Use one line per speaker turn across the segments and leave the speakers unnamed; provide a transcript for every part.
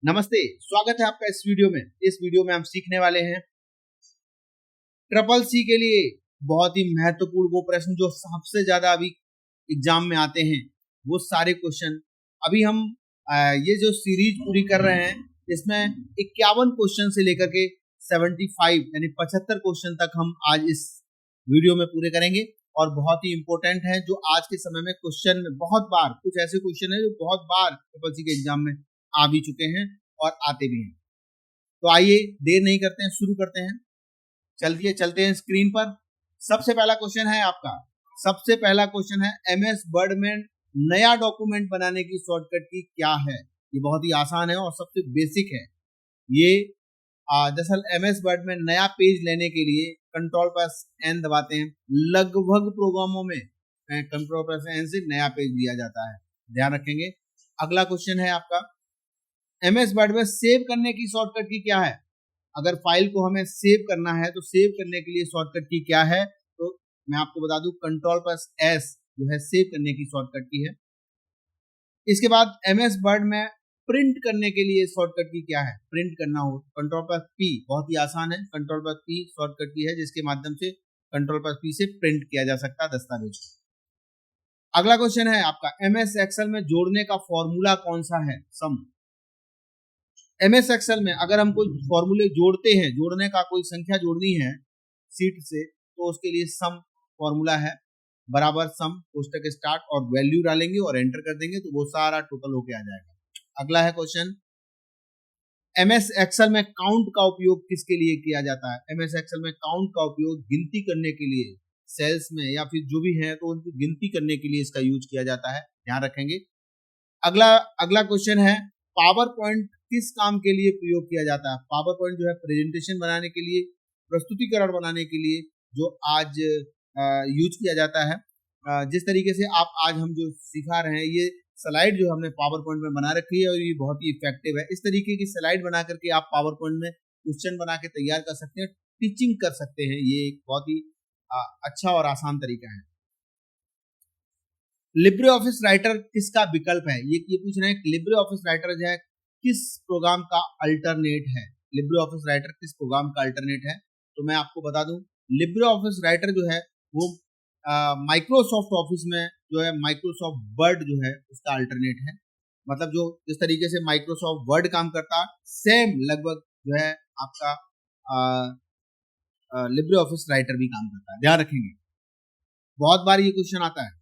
नमस्ते, स्वागत है आपका इस वीडियो में। इस वीडियो में हम सीखने वाले हैं ट्रिपल सी के लिए बहुत ही महत्वपूर्ण वो प्रश्न जो सबसे ज्यादा अभी एग्जाम में आते हैं, वो सारे क्वेश्चन। अभी हम ये जो सीरीज पूरी कर रहे हैं, इसमें 51 क्वेश्चन से लेकर के 75 यानी 75 क्वेश्चन तक हम आज इस वीडियो में पूरे करेंगे और बहुत ही इंपॉर्टेंट है, जो आज के समय में क्वेश्चन बहुत बार, कुछ ऐसे क्वेश्चन है जो बहुत बार ट्रिपल सी के एग्जाम में आ भी चुके हैं और आते भी हैं। तो आइए देर नहीं करते हैं, शुरू करते हैं। चलते हैं स्क्रीन पर। सबसे पहला क्वेश्चन है आपका, सबसे पहला क्वेश्चन है एमएस वर्ड में नया डॉक्यूमेंट बनाने की शॉर्टकट की क्या है। ये बहुत ही आसान है और सबसे बेसिक है। ये दरअसल एमएस वर्ड में नया पेज लेने के लिए कंट्रोल प्लस एन दबाते हैं। लगभग प्रोग्रामों में कंट्रोल प्लस एन से नया पेज लिया जाता है, ध्यान रखेंगे। अगला क्वेश्चन है आपका, एमएस वर्ड में सेव करने की शॉर्टकट की क्या है। अगर फाइल को हमें सेव करना है तो सेव करने के लिए शॉर्टकट की क्या है, तो मैं आपको बता दूं कंट्रोल प्लस एस जो है सेव करने की शॉर्टकट की है। इसके बाद एमएस वर्ड में प्रिंट करने के लिए शॉर्टकट की क्या है। प्रिंट करना हो कंट्रोल प्लस पी, बहुत ही आसान है। कंट्रोल प्लस पी शॉर्टकट की है, जिसके माध्यम से कंट्रोल प्लस पी से प्रिंट किया जा सकता है दस्तावेज। अगला क्वेश्चन है आपका, एमएस एक्सेल में जोड़ने का फॉर्मूला कौन सा है। सम। एमएस एक्सेल में अगर हम कोई फॉर्मूले जोड़ते हैं, जोड़ने का कोई संख्या जोड़नी है सीट से, तो उसके लिए सम फॉर्मूला है, बराबर सम कोष्टक स्टार्ट और वैल्यू डालेंगे और एंटर कर देंगे तो वो सारा टोटल होके आ जाएगा। अगला है क्वेश्चन, एमएस एक्सेल में काउंट का उपयोग किसके लिए किया जाता है। एमएस एक्सेल में काउंट का उपयोग गिनती करने के लिए, सेल्स में या फिर जो भी है तो उनकी गिनती करने के लिए इसका यूज किया जाता है, ध्यान रखेंगे। अगला क्वेश्चन है, पावर पॉइंट किस काम के लिए प्रयोग किया जाता है। पावर पॉइंट जो है प्रेजेंटेशन बनाने के लिए, प्रस्तुतिकरण बनाने के लिए जो आज यूज किया जाता है। जिस तरीके से आज हम जो सिखा रहे हैं, ये स्लाइड जो हमने पावर पॉइंट में बना रखी है और ये बहुत ही इफेक्टिव है। इस तरीके की स्लाइड बना करके आप पावर पॉइंट में क्वेश्चन बना के तैयार कर सकते हैं, टीचिंग कर सकते हैं। ये एक बहुत ही अच्छा और आसान तरीका है। लिब्रे ऑफिस राइटर किसका विकल्प है। ये पूछ रहे हैं लिब्रे ऑफिस राइटर जो है किस प्रोग्राम का अल्टरनेट है। लिब्रे ऑफिस राइटर किस प्रोग्राम का अल्टरनेट है, तो मैं आपको बता दूं, लिब्रे ऑफिस राइटर जो है वो माइक्रोसॉफ्ट ऑफिस में जो है माइक्रोसॉफ्ट वर्ड जो है उसका अल्टरनेट है। मतलब जो जिस तरीके से माइक्रोसॉफ्ट वर्ड काम करता है, सेम लगभग जो है आपका लिब्रे ऑफिस राइटर भी काम करता है, ध्यान रखेंगे। बहुत बार ये क्वेश्चन आता है,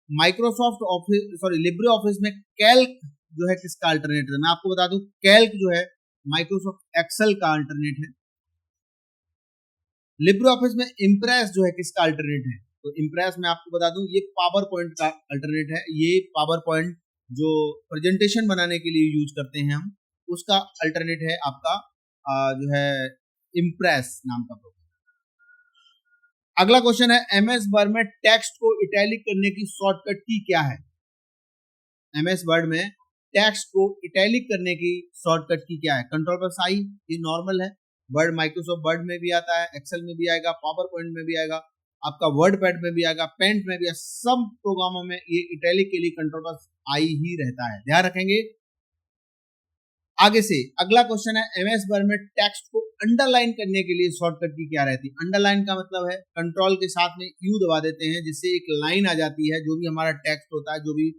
माइक्रोसॉफ्ट ऑफिस लिब्रे ऑफिस में कैल्क जो है किसका अल्टरनेट है। मैं आपको बता दूं, कैल्क जो है माइक्रोसॉफ्ट एक्सेल का अल्टरनेट है। लिब्रे ऑफिस में इम्प्रेस जो है किसका अल्टरनेट है, तो इम्प्रेस मैं आपको बता दूं ये पावर पॉइंट का अल्टरनेट है। ये पावर पॉइंट जो प्रेजेंटेशन बनाने के लिए यूज करते हैं हम, उसका अल्टरनेट है आपका जो है इम्प्रेस नाम का प्रोग्राम। अगला क्वेश्चन है, एमएस वर्ड में टेक्स्ट को इटैलिक करने की शॉर्टकट की क्या है। एमएस वर्ड में टेक्स्ट को इटैलिक करने की शॉर्टकट की क्या है। कंट्रोल प्लस आई, ये नॉर्मल है। वर्ड माइक्रोसॉफ्ट वर्ड में भी आता है, एक्सेल में भी आएगा, पावर पॉइंट में भी आएगा, आपका वर्ड पैड में भी आएगा, पेंट में भी आएगा। सब प्रोग्रामों में ये इटैलिक के लिए कंट्रोल प्लस आई ही रहता है, ध्यान रखेंगे। आगे से अगला क्वेश्चन है, एमएस वर्ड में टेक्स्ट को अंडरलाइन करने के लिए शॉर्टकट की क्या रहती है। अंडरलाइन का मतलब है कंट्रोल के साथ में यू दबा देते हैं, जिससे एक लाइन आ जाती है। जो भी हमारा टेक्स्ट होता है, जो भी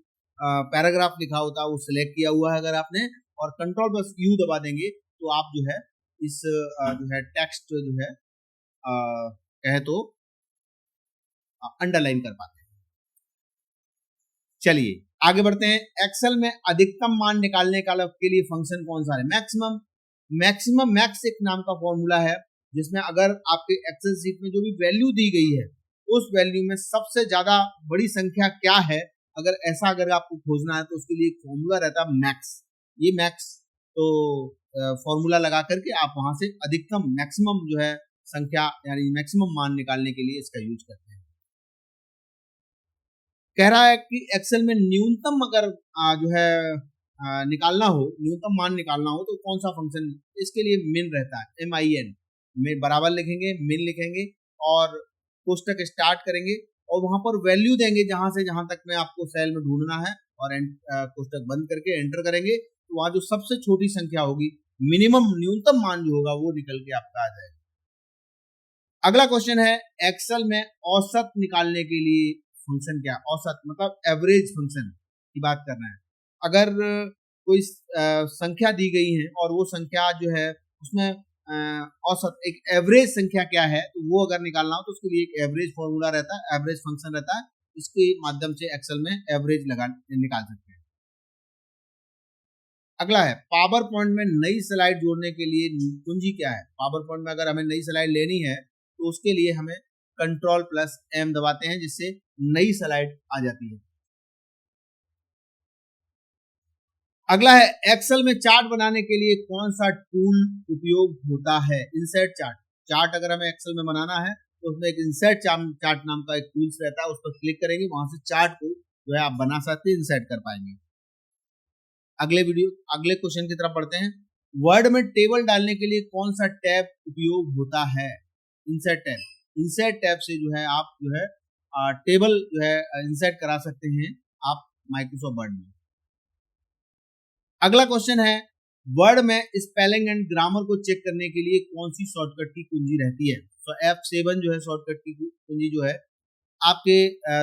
पैराग्राफ लिखा होता है, वो सिलेक्ट किया हुआ है अगर आपने, और कंट्रोल प्लस यू दबा देंगे तो आप जो है इस जो है टेक्स्ट जो है कहे तो अंडरलाइन कर पाते हैं। चलिए आगे बढ़ते हैं। एक्सेल में अधिकतम मान निकालने के लिए फंक्शन कौन सा है। मैक्सिमम मैक्स एक नाम का फॉर्मूला है, जिसमें अगर आपके एक्सेल शीट में जो भी वैल्यू दी गई है, उस वैल्यू में सबसे ज्यादा बड़ी संख्या क्या है, अगर आपको खोजना है तो उसके लिए एक फॉर्मूला रहता है मैक्स। ये मैक्स तो फॉर्मूला लगा करके आप वहां से अधिकतम मैक्सिमम जो है संख्या यानी मैक्सिमम मान निकालने के लिए इसका यूज करते हैं। कह रहा है कि एक्सेल में न्यूनतम अगर जो है निकालना हो, न्यूनतम मान निकालना हो तो कौन सा फंक्शन, इसके लिए मिन रहता है, MIN में बराबर लिखेंगे, मिन लिखेंगे और कोष्टक स्टार्ट करेंगे और वहां पर वैल्यू देंगे जहां से जहां तक में आपको सेल में ढूंढना है, और कोष्टक बंद करके एंटर करेंगे तो वहां जो सबसे छोटी संख्या होगी, मिनिमम न्यूनतम मान जो होगा वो निकल के आपका आ जाएगा। अगला क्वेश्चन है, एक्सेल में औसत निकालने के लिए फंक्शन क्या है? औसत मतलब एवरेज फंक्शन की बात करना है। अगर कोई संख्या दी गई है और वो संख्या जो है उसमें औसत एक एवरेज संख्या क्या है, तो वो अगर निकालना हो तो उसके लिए एक एवरेज फॉर्मूला रहता है, एवरेज फंक्शन रहता है, इसके माध्यम से एक्सेल में एवरेज निकाल सकते हैं। अगला है, पावर पॉइंट में नई स्लाइड जोड़ने के लिए कुंजी क्या है? पावर पॉइंट में अगर हमें नई स्लाइड लेनी है तो उसके लिए हमें Ctrl+M दबाते हैं, जिससे नई स्लाइड आ जाती है। अगला है, एक्सेल में चार्ट बनाने के लिए कौन सा टूल उपयोग होता है? Insert chart. चार्ट अगर हमें एक्सेल में बनाना है तो उसमें एक इंसर्ट चार्ट नाम का एक टूल्स रहता है, उस पर क्लिक करेंगे, वहां से चार्ट को जो है आप बना सकते हैं, इंसर्ट कर पाएंगे। अगले क्वेश्चन की तरफ बढ़ते हैं। वर्ड में टेबल डालने के लिए कौन सा टैब उपयोग होता है? Insert tab. इंसर्ट टैब से जो है आप जो है टेबल जो है इंसर्ट करा सकते हैं आप माइक्रोसॉफ्ट वर्ड में। अगला क्वेश्चन है, वर्ड में स्पेलिंग एंड ग्रामर को चेक करने के लिए कौन सी शॉर्टकट की कुंजी रहती है? तो F7 जो है शॉर्टकट की कुंजी जो है आपके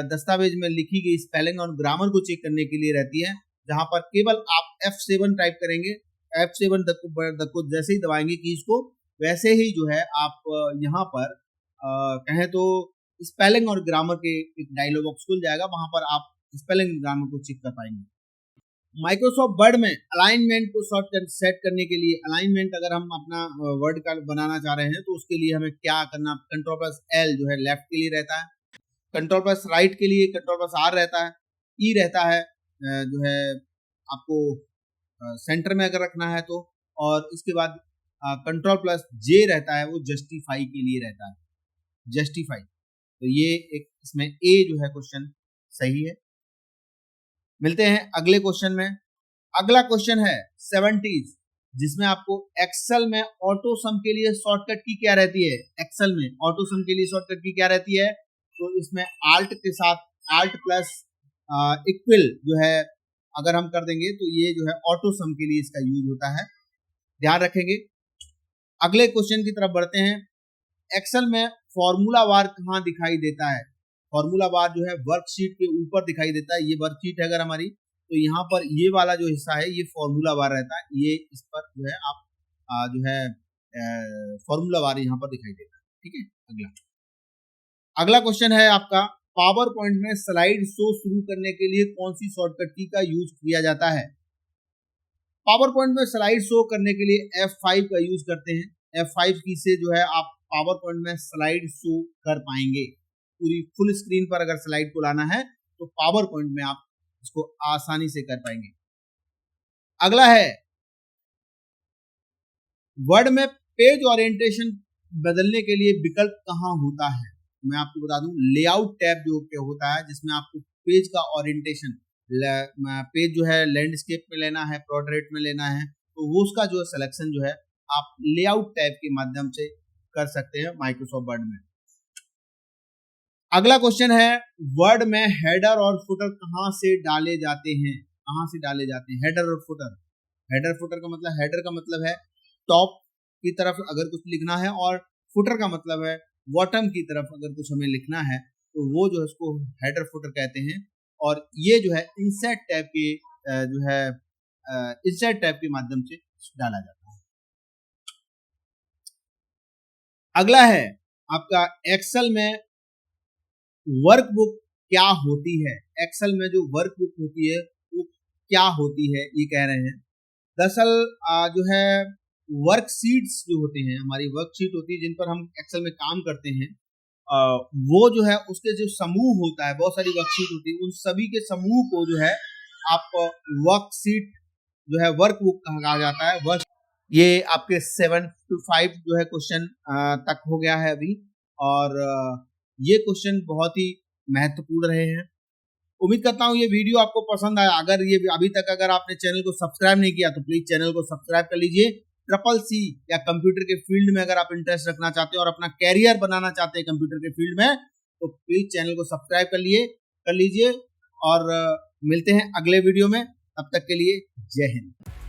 दस्तावेज में लिखी गई स्पेलिंग और ग्रामर को चेक करने के लिए रहती है, जहां पर केवल आप F7 टाइप करेंगे, F7 को जैसे ही दबाएंगे कीज को, वैसे ही जो है आप यहाँ पर कहें तो स्पेलिंग और ग्रामर के एक डायलॉग बॉक्स खुल जाएगा, वहां पर आप स्पेलिंग ग्रामर को चेक कर पाएंगे। माइक्रोसॉफ्ट वर्ड में अलाइनमेंट को सेट करने के लिए, अलाइनमेंट अगर हम अपना वर्ड का बनाना चाह रहे हैं तो उसके लिए हमें क्या करना? Ctrl+L जो है लेफ्ट के लिए रहता है, Ctrl+ राइट के लिए Ctrl+R रहता है, E रहता है जो है आपको सेंटर में अगर रखना है तो, और इसके बाद Ctrl+J रहता है, वो जस्टिफाई के लिए रहता है, जस्टिफाई। तो ये एक इसमें ए जो है क्वेश्चन सही है। मिलते हैं अगले क्वेश्चन में। अगला क्वेश्चन है 70s, जिसमें आपको एक्सेल में ऑटो सम के लिए शॉर्टकट की क्या रहती है? एक्सेल में ऑटो सम के लिए शॉर्टकट की क्या रहती है? तो इसमें आल्ट के साथ आल्ट प्लस इक्वल जो है अगर हम कर देंगे तो ये जो है ऑटो सम के लिए इसका यूज होता है, ध्यान रखेंगे। अगले क्वेश्चन की तरफ बढ़ते हैं। एक्सेल में फॉर्मूला बार कहाँ दिखाई देता है? फॉर्मूला बार जो है वर्कशीट के ऊपर दिखाई देता है। ये वर्कशीट है अगर हमारी, तो यहाँ पर ये वाला जो हिस्सा है ये फॉर्मूला बार रहता है, ये इस पर जो है आप जो है फॉर्मूला बार यहाँ पर दिखाई देता है, ठीक है। अगला क्वेश्चन है आपका, पावर पॉइंट में स्लाइड शो शुरू करने के लिए कौन सी शॉर्टकट की का यूज किया जाता है? पावर पॉइंट में स्लाइड शो करने के लिए F5 का यूज करते हैं। F5 की से जो है आप पावर पॉइंट में स्लाइड शो कर पाएंगे। पूरी फुल स्क्रीन पर अगर स्लाइड को लाना है तो पावर पॉइंट में आप इसको आसानी से कर पाएंगे। अगला है, वर्ड में पेज ओरिएंटेशन बदलने के लिए विकल्प कहाँ होता है? मैं आपको बता दूं, लेआउट टैब जो होता है, जिसमें आपको पेज का ओरिएंटेशन, पेज जो है लैंडस्केप में लेना है, पोर्ट्रेट में लेना है, तो वो उसका जो सिलेक्शन जो है आप लेआउट टैब के माध्यम से कर सकते हैं माइक्रोसॉफ्ट वर्ड में। अगला क्वेश्चन है, वर्ड में हेडर और फुटर कहां से डाले जाते हैं? कहां से डाले जाते हैं हेडर और फुटर? हेडर फुटर का मतलब, हेडर का मतलब है टॉप की तरफ अगर कुछ लिखना है, और फुटर का मतलब है बॉटम की तरफ अगर कुछ हमें लिखना है, तो वो जो है उसको हेडर फुटर कहते हैं। और ये जो है इंसर्ट टैब के जो है इंसर्ट टैब के माध्यम से डाला जाता है। अगला है आपका, एक्सेल में वर्कबुक क्या होती है? एक्सेल में जो वर्कबुक होती है वो क्या होती है, ये कह रहे हैं। दरअसल जो है वर्कशीट्स जो होते हैं, हमारी वर्कशीट होती है जिन पर हम एक्सेल में काम करते हैं, वो जो है उसके जो समूह होता है, बहुत सारी वर्कशीट होती है, उन सभी के समूह को जो है आप वर्कशीट जो है वर्कबुक कहा जाता है। वर्क ये आपके 7 to 5 जो है क्वेश्चन तक हो गया है अभी, और ये क्वेश्चन बहुत ही महत्वपूर्ण रहे हैं। उम्मीद करता हूँ ये वीडियो आपको पसंद आया। अगर ये अभी तक अगर आपने चैनल को सब्सक्राइब नहीं किया तो प्लीज चैनल को सब्सक्राइब कर लीजिए। CCC या कंप्यूटर के फील्ड में अगर आप इंटरेस्ट रखना चाहते हैं और अपना कैरियर बनाना चाहते हैं कंप्यूटर के फील्ड में, तो प्लीज चैनल को सब्सक्राइब कर लीजिए और मिलते हैं अगले वीडियो में। तब तक के लिए जय हिंद।